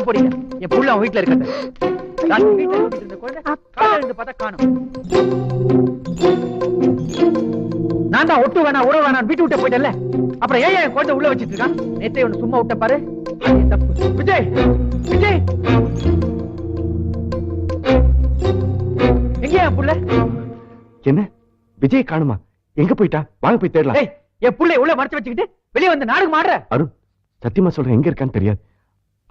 போறீங்க? என் புள்ள அவன் வீட்டுல இருக்காது. வீட்டுல இருந்த குழந்தை காலையில பார்த்தா காணும். நான் தான் ஒட்டு வேணா உறவு வேணாம் வீட்டு விட்டு போயிட்டேன்ல. அப்புறம் ஏன் குழந்தை உள்ள வச்சிட்டு இருக்கான்? நேத்தே ஒண்ணு சும்மா விட்ட பாரு. தப்பு. விஜய் விஜய் எங்கயா புள்ள? என்ன விஜய் காணுமா? எங்க போயிட்டா? வாங்க போய் தேடலாம். என் புள்ளை உள்ள மறைச்சு வச்சுக்கிட்டு வெளியே வந்து நாடகம் ஆடுற. அருண் சத்தியமா சொல்றேன், எங்க இருக்கான்னு தெரியாது.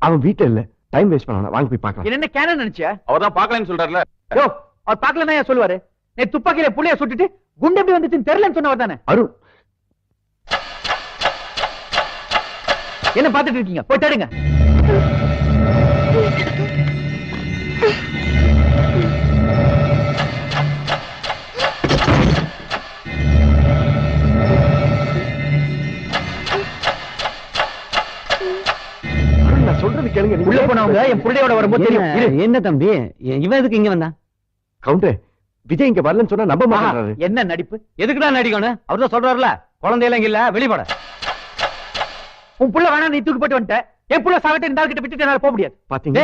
அவன் வீட்டுல இல்ல. டைம் வேஸ்ட் பண்ணா வாங்க போய் பார்க்கலாம். என்ன கேன நினைச்சியா? அவர்தான் பாக்கலன்னு சொல்றாருல. யோ அவர் பாக்கலன்னா ஏன் சொல்லுவாரு? நீ துப்பாக்கியில புள்ளைய சுட்டுட்டு குண்டு எப்படி வந்துச்சுன்னு தெரியலன்னு சொன்னவர் தானே? அருண் என்ன பாத்துட்டு இருக்கீங்க? போய் தேடுங்க. சொல்றது கேளுங்க. உள்ள போனவங்க என் புள்ளையோட வரும்போது தெரியும். என்ன தம்பி இவன் எதுக்கு இங்க வந்தான்? கவுண்டர் விஜய் இங்க வரலன்னு சொன்னா நம்ப மாட்டாரு. என்ன நடிப்பு? எதுக்குதான் நடிக்கணும்? அவர்தான் சொல்றாருல குழந்தையெல்லாம் இங்க இல்ல, வெளிப்பட. உன் புள்ள வேணா நீ தூக்கி போட்டு வந்துட்ட. என் புள்ள சாகட்டு இந்த கிட்ட விட்டுட்டு என்னால போக முடியாது. பாத்தீங்க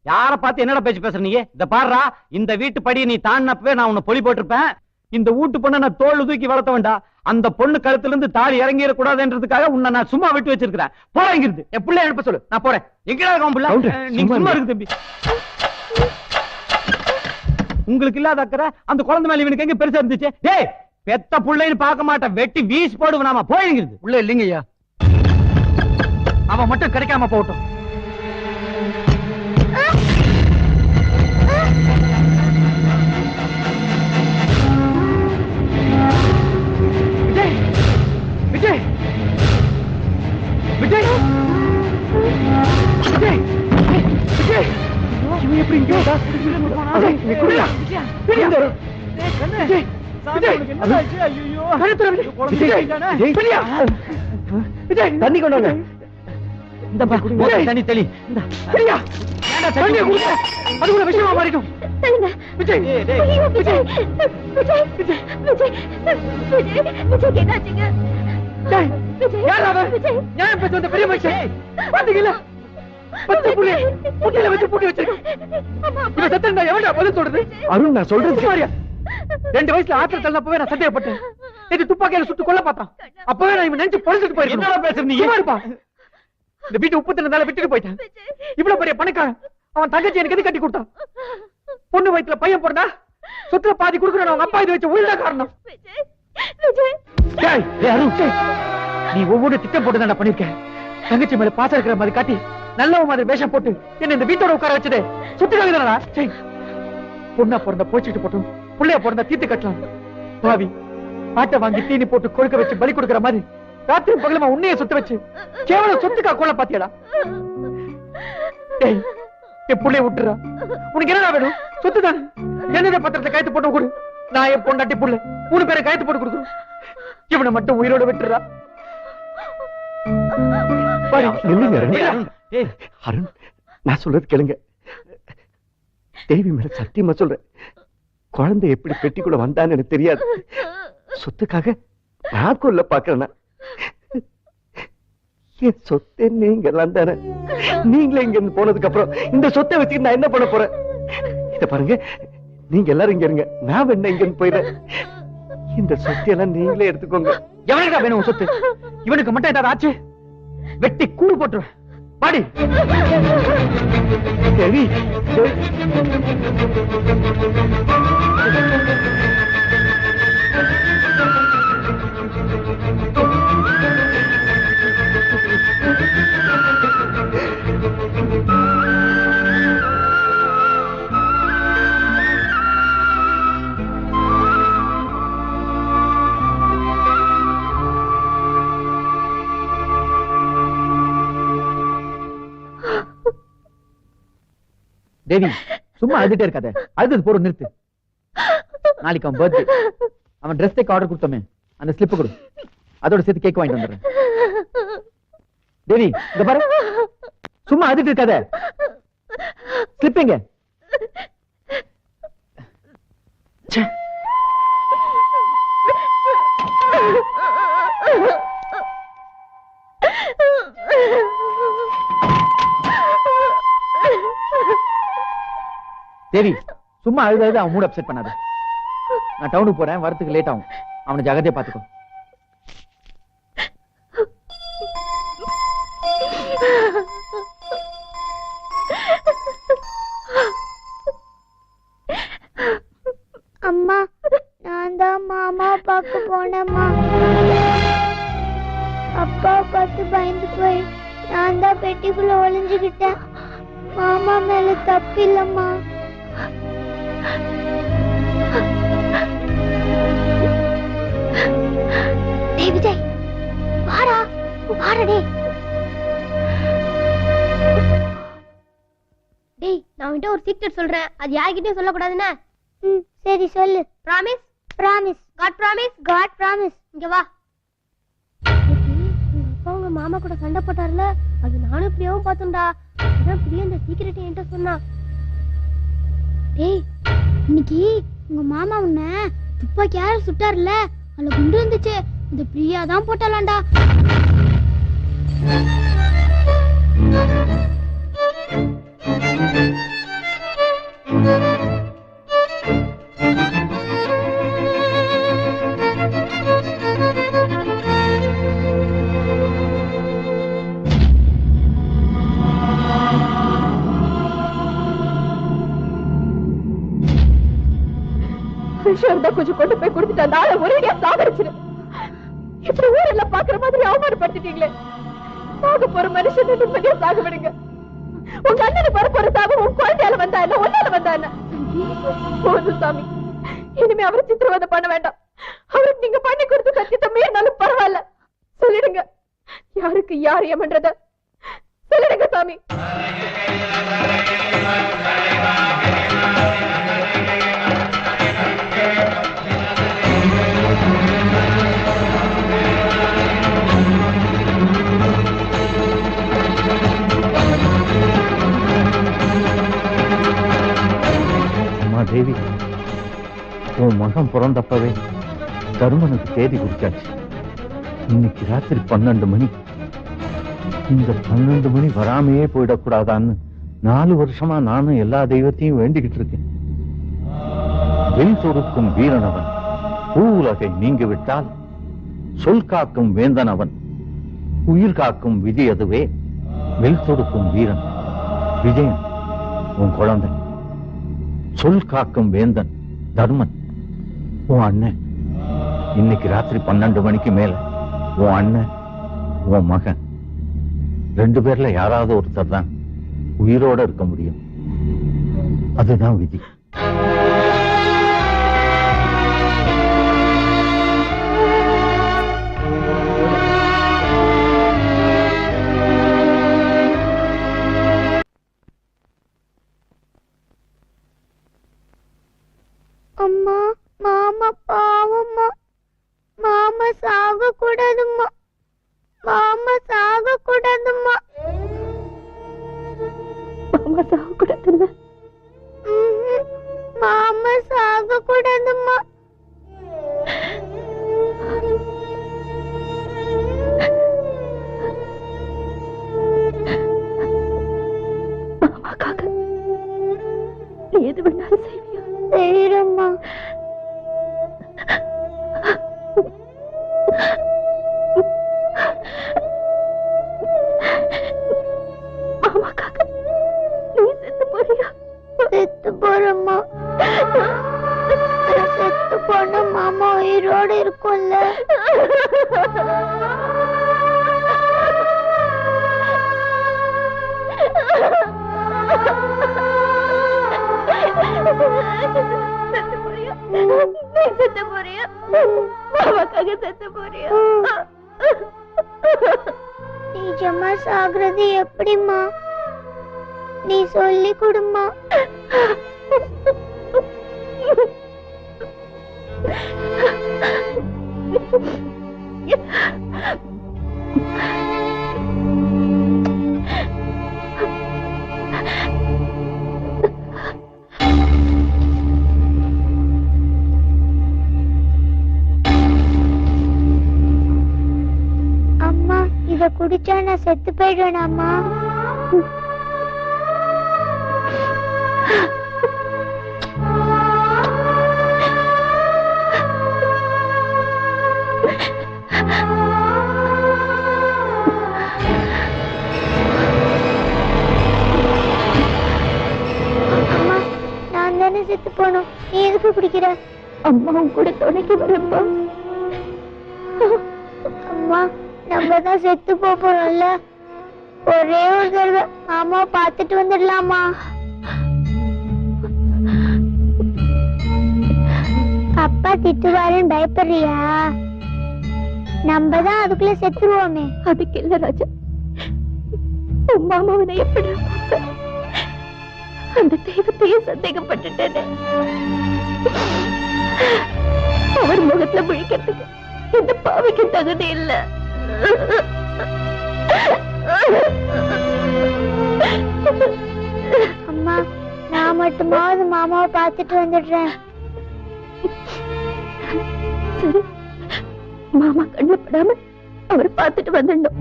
யார பார்த்து என்னடா பேச்சு பேசுற நீ? இந்த பாடுறா, இந்த வீட்டு படியை நீ தாண்டினப்பவே நான் உன்னை பொலி போட்டிருப்பேன். இந்த வீட்டு பொண்ணை நான் தோல் தூக்கி வளர்த்த வேண்டா. அந்த பொண்ணு கழுத்துல இருந்து தாலி இறங்கிட கூடாதுன்றதுக்காக உன்னை நான் சும்மா விட்டு வச்சிருக்கிறேன். போறேங்கிறது என் பிள்ளை அனுப்ப சொல்லு, நான் போறேன். எங்கடா இருக்கான் புள்ள? நீங்க சும்மா இருக்கு தம்பி. உங்களுக்கு இல்லாத அக்கறை அந்த குழந்தை மேல இவனுக்கு எங்க பெருசா இருந்துச்சு? டேய் பெத்த புள்ளைன்னு பார்க்க மாட்டேன், வெட்டி வீசி போடுவோம். நாம போயிங்கிறது உள்ள இல்லைங்க ஐயா. அவன் மட்டும் கிடைக்காம போகட்டும். விஜய் விஜய் விஜய் விஜய் விஜய் இவன் எப்படி இங்க வந்தா? நீ குடியா குடியா விஜய் விஜய் தண்ணி கொண்டு வாங்க. இந்த தண்ணி தெளி. அது கூட விஷயமா மாறிடும். விஜய் விஜய் பெரிய மனுஷன் பாத்தீங்களா? அருண் நான் சொல்றது 2 வயசுல ஆத்திர தள்ளப்பவே நான் சந்தேகப்பட்டேன். இது துப்பாக்கியால சுட்டு கொல்ல பார்த்தான். அப்பவே நான் இவன் நினைச்சு பொழுதுட்டு போயிருக்கேன். என்ன பேசுற நீ? இருப்பா. இந்த வீட்டு உப்பு தின்னதால விட்டுட்டு போயிட்டான். இவ்வளவு பெரிய பணக்காரன். அவன் தங்கச்சி எனக்கு எது கட்டி கொடுத்தான்? பொண்ணு வயித்துல பையன் பிறந்தா சொத்துல பாதி கொடுக்கணும். அவங்க அப்பா இது வச்சு உள்ள காரணம். நீ ஒவ்வொரு திட்டம் போட்டு தான் பண்ணிருக்க. தங்கச்சி மேல பாசம் இருக்கிற மாதிரி காட்டி நல்லவ மாதிரி வேஷம் போட்டு என்ன இந்த வீட்டோட உட்கார வச்சதே சுத்துக்காக தானடா. பொண்ணா பிறந்த போச்சுட்டு போட்டும், புள்ளைய பிறந்த தீர்த்து கட்டலாம். பாவி ஆட்டை வாங்கி தீனி போட்டு கொழுக்க வச்சு பலி கொடுக்கிற மாதிரி ராத்திரி பகலமா உன்னைய சுத்த வச்சு கேவலம் சொத்துக்கா கொள்ள பாத்தியடா. என் புள்ளைய விட்டுறா. உனக்கு என்னடா வேணும்? சொத்து தானே. என்னென்ன பத்திரத்தை கைத்து போட்டு கொடு. நான் என் பொண்டாட்டி புள்ள 3 பேரை கைத்து போட்டு கொடுக்குறோம். இவனை மட்டும் உயிரோட விட்டுறா. அருண் நான் சொல்றது கேளுங்க. தேவி மேல சத்தியமா சொல்றேன், குழந்தை எப்படி பெட்டிக்குள்ள வந்தான்னு எனக்கு தெரியாது. சொத்துக்காக நான் கொல்ல பாக்குறேன்னா என் சொத்தை நீங்க எல்லாம் தானே. நீங்களே இங்க இருந்து போனதுக்கு அப்புறம் இந்த சொத்தை வச்சுக்கிட்டு நான் என்ன பண்ண போறேன்? இத பாருங்க, நீங்க எல்லாரும் இங்க இருங்க, நான் வேணா இங்க இருந்து போயிடுறேன். இந்த சொத்தையெல்லாம் நீங்களே எடுத்துக்கோங்க. எவனுக்கா வேணும் சொத்து? இவனுக்கு மட்டும் ஏதாவது ஆச்சு வெட்டி கூடு போட்டுருவேன். பாடி தேவி தேவி சும்மா அழுதுட்டே இருக்காத. அழுது போற நிறுத்து. நாளைக்கு அவன் பர்த்டே. அவன் ட்ரெஸ் தைக்க ஆர்டர் கொடுத்தோமே, அந்த ஸ்லிப் கொடு. அதோட சேர்த்து கேக் வாங்கிட்டு வந்துடுறேன். தேவி இங்க பாரு, சும்மா அழுதுட்டு இருக்காத. ஸ்லிப் எங்க? சரி சும்மா அழுது அவன் மூட் அப்செட் பண்ணாத. நான் டவுனுக்கு போறேன், வரதுக்கு லேட் ஆகும். அவனை ஜாகிரதையா பாத்துக்கோ. அம்மா, நான் தான் மாமா பார்க்க போனேம்மா. அப்பா பார்த்து பயந்து போய் நான் தான் பெட்டிக்குள்ள ஒளிஞ்சுக்கிட்டேன். மாமா மேல தப்பில்லம்மா. டேய் விஜய், வாடா வாடா. டேய், நான் உன்கிட்ட ஒரு சீக்ரெட் சொல்றேன், அது யார்கிட்டயும் சொல்லக்கூடாதுன்னு. சரி சொல்லு. Promise? Promise. God promise? God promise. இங்க வா. அப்பா உங்க மாமா கூட சண்டை போட்டார்ல, அது நானும் பிரியாவும் பார்த்தோம்டா. அதான் பிரியா இந்த சீக்ரெட் என்கிட்ட சொன்னா. டேய், இன்னைக்கு உங்க மாமா உன்னை துப்பாக்கி யார சுட்டார்ல, அதுல குண்டு வந்துச்சு. இந்த பிரியா தான் போட்டாலாம்டா. கொஞ்சம் கொண்டு போய் கொடுத்துட்டு அந்த ஆளை ஒரேடியா சாகடிச்சிரு. இப்படி ஊரெல்லாம் பாக்குற மாதிரி அவமானப்படுத்திட்டீங்களே. சாக போற மனுஷன் நிம்மதியா சாக விடுங்க. உங்க அண்ணனுக்கு வர போற சாவு உன் குழந்தையால வந்தா என்ன, ஒன்னால வந்தா என்ன? போதும் சாமி, இனிமே அவரை சித்திரவதை பண்ண வேண்டாம். அவருக்கு நீங்க பண்ணி கொடுத்து சத்தியத்தை மீறினாலும் பரவாயில்ல. சொல்லிடுங்க, யாருக்கு யார் ஏமன்றத சொல்லிடுங்க சாமி. தேவி, உன் மகன் பிறந்தப்பவே தருமனுக்கு தேதி குறிச்சாச்சு. இன்னைக்கு ராத்திரி 12 மணி. இந்த 12 மணி வராமையே போயிடக்கூடாதான்னு 4 வருஷமா நானும் எல்லா தெய்வத்தையும் வேண்டிக்கிட்டு இருக்கேன். வெல் தொடுக்கும் வீரனவன் பூவுலகை நீங்கி விட்டால் சொல் காக்கும் வேந்தனவன் உயிர் காக்கும் விதி. அதுவே வெல் தொடுக்கும் வீரன் விஜயன், உன் குழந்தை. சொல் காக்கும் வேந்தன் தர்மன், உன் அண்ணன். இன்னைக்கு ராத்திரி 12 மணிக்கு மேல உன் அண்ணன், உன் மகன் 2 பேர்ல யாராவது ஒருத்தர் தான் உயிரோட இருக்க முடியும். அதுதான் விதி. அம்மா, மாமா பாவம்மா. மாமா சாக கூடாதும்மா. மாமா சாக கூடாதும்மா. மாமா சாக கூடாதுல்ல? மாமா சாக கூடாதும்மா. மாமாக்காக நீ எது வேணாலும் செய்வியா? செய்யறம்மா. மாமாக்காக நீ செத்து போறியா? செத்து போறம்மா. செத்து போன மாமா உயிரோடு இருக்கும்ல. செத்து போறியா? நீ செத்து போறியா? மாமாக்காக செத்து போறியா? நிஜமா சாகுறது எப்படிம்மா? நீ சொல்லி கொடுமா. அம்மா, இத குடிச்சா நான் செத்து போயிடுவேனாம்மா? போகணும். நீ எதுக்கு பிடிக்கிற? அம்மாவும் கூட துணைக்கு வரப்பா. அம்மா, நம்ம தான் செத்து போறோம்ல. ஒரே ஒரு தடவை மாமா பார்த்துட்டு வந்துடலாமா? அப்பா திட்டுவாருன்னு பயப்படுறியா? நம்ம தான் அதுக்குள்ள செத்துருவோமே. அதுக்கு இல்ல ராஜா, உன் மாமாவனை எப்படி பார்க்க? அந்த தெய்வத்தையே சந்தேகப்பட்டுட்டேனே. அவர் முகத்துல முழிக்கிறதுக்கு இந்த பாவைக்கு தகுதி இல்ல. அம்மா, நான் மட்டுமாவது மாமாவை பார்த்துட்டு வந்துடுறேன். சரி, மாமா கண்ணுல படாம அவர் பார்த்துட்டு வந்துடணும்.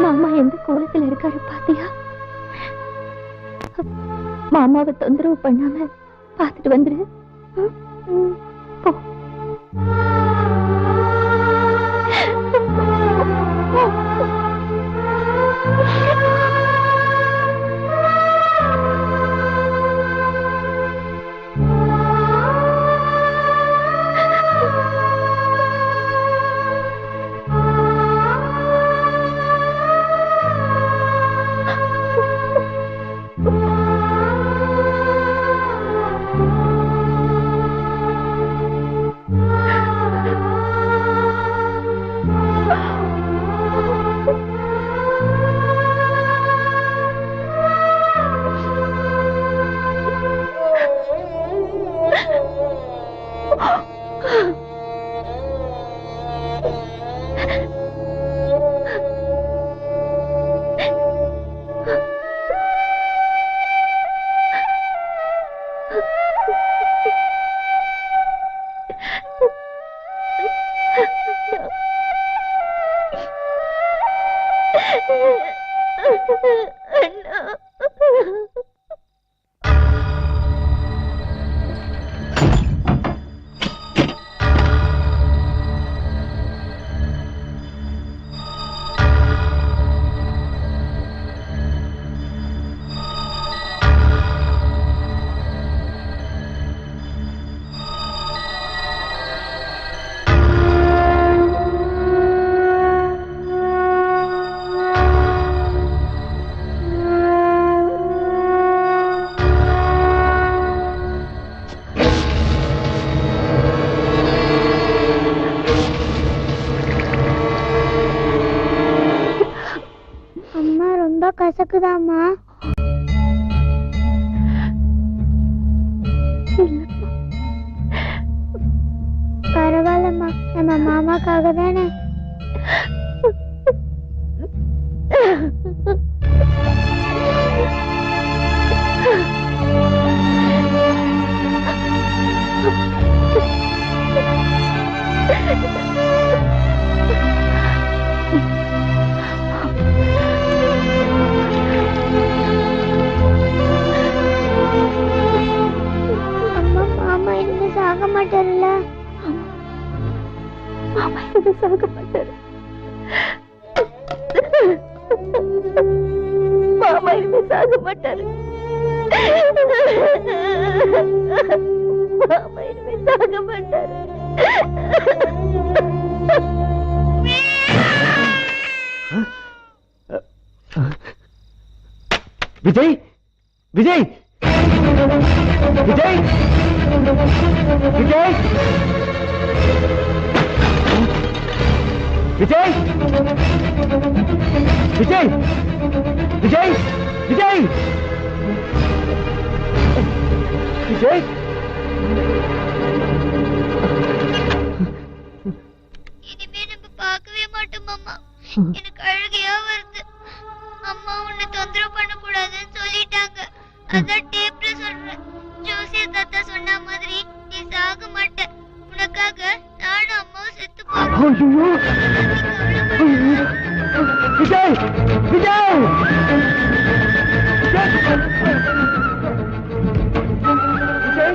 மாமா எந்த கோலத்துல இருக்காரு பாத்தியா? மாமாவை தொந்தரவு பண்ணாம பார்த்துட்டு வந்துரு. போ. கசக்குதாமா? பரவாயில்லம்மா, நம்ம மாமாக்காக தானே. சாக மாட்டாருல்ல? மாமா இது சாக மாட்டாரு. மாமா இனிமே சாக மாட்டாரு. மாமா இனிமே சாக மாட்டாரு. விஜய், விஜய், விஜய், விஜய், விஜய், விஜய், விஜய், விஜய், விஜய். இனிமே நம்ம பார்க்கவே மாட்டோம் மாமா. எனக்கு அழுகையா வருது. அம்மா உன்னை தொந்தரவு பண்ண கூடாதுன்னு சொல்லிட்டாங்க. அதான் டேப்ல சொல்றேன். ஜோசியர் தாத்தா சொன்ன மாதிரி நீ சாக மாட்ட. உனக்காக நானும் அம்மாவும் செத்து போறோம். விஜய், விஜய், விஜய்,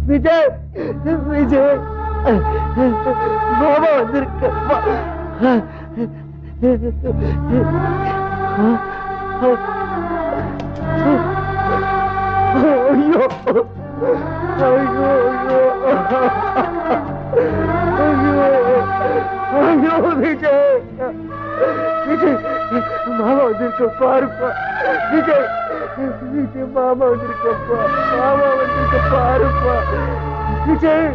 விஜய் விஜய் மாமா வந்திருக்கப்பா. ஐயோ ஐயோ ஐயோ ஐயோ விஜய் விஜய் மாமா வந்திருக்க பாருப்பா. விஜய் விஜய் மாமா வந்திருக்கப்பா. மாமா வந்திருக்க பாருப்பா. விஜய்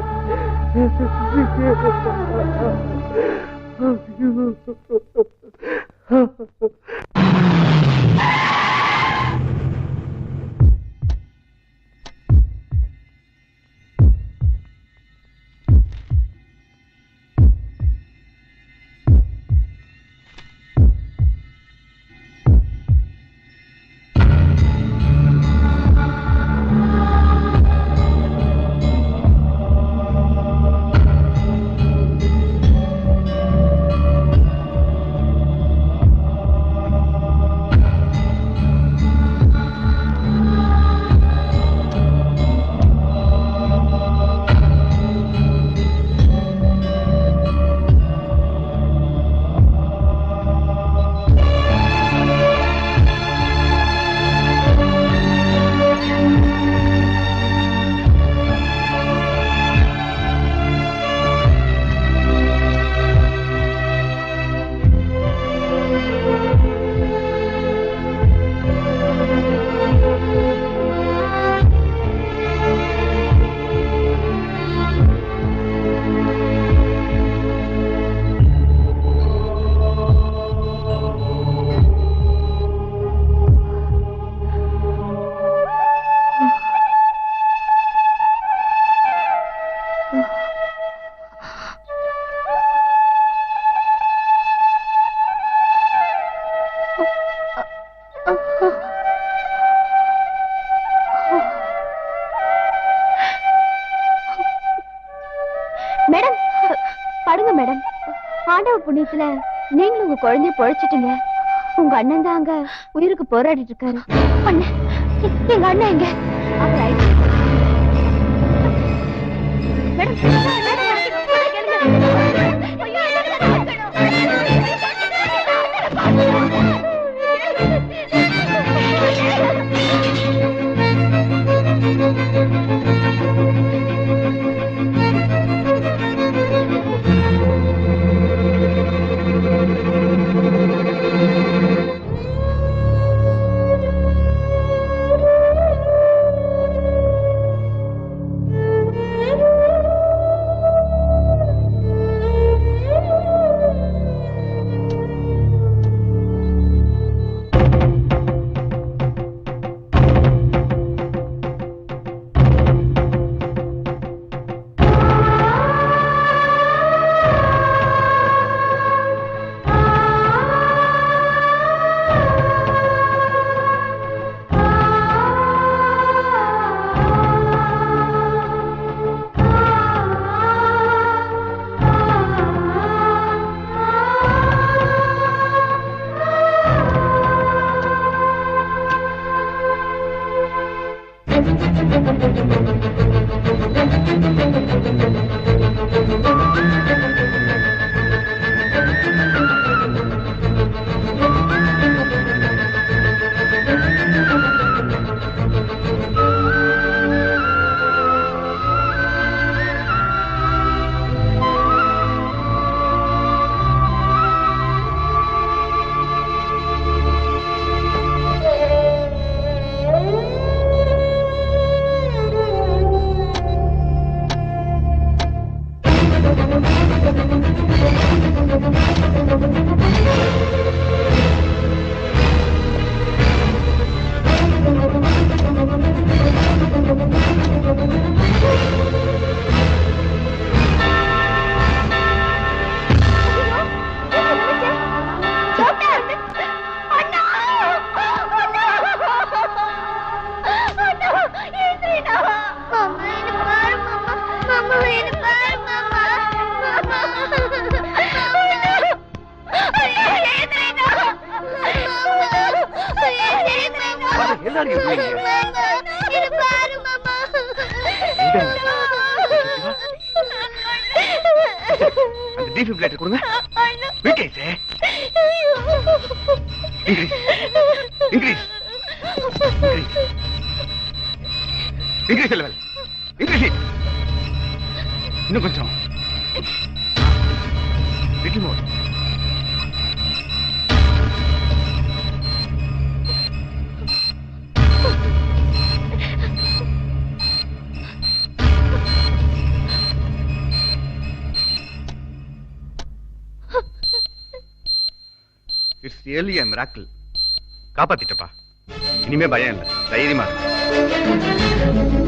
விஜய் மேடம் படுங்க மேடம். ஆண்டவ புண்ணியத்துல நீங்களும் உங்க குழந்தைய பொழைச்சிட்டீங்க. உங்க அண்ணன் தான் அங்க உயிருக்கு போராடிட்டு இருக்காரு. அண்ணன் எங்க அண்ணன் எங்க? என்னடி இது பாரு மாமா. அந்த டிஃபிபிரிலேட்டர் கொடுங்க. விட்டேசே. Increase level. இன்க்ரீஸ். இன்னும் கொஞ்சம். Little more. It's really a miracle. காப்பாத்திட்டப்பா. இனிமே பயம் இல்லை. தைரியமா இருக்கு.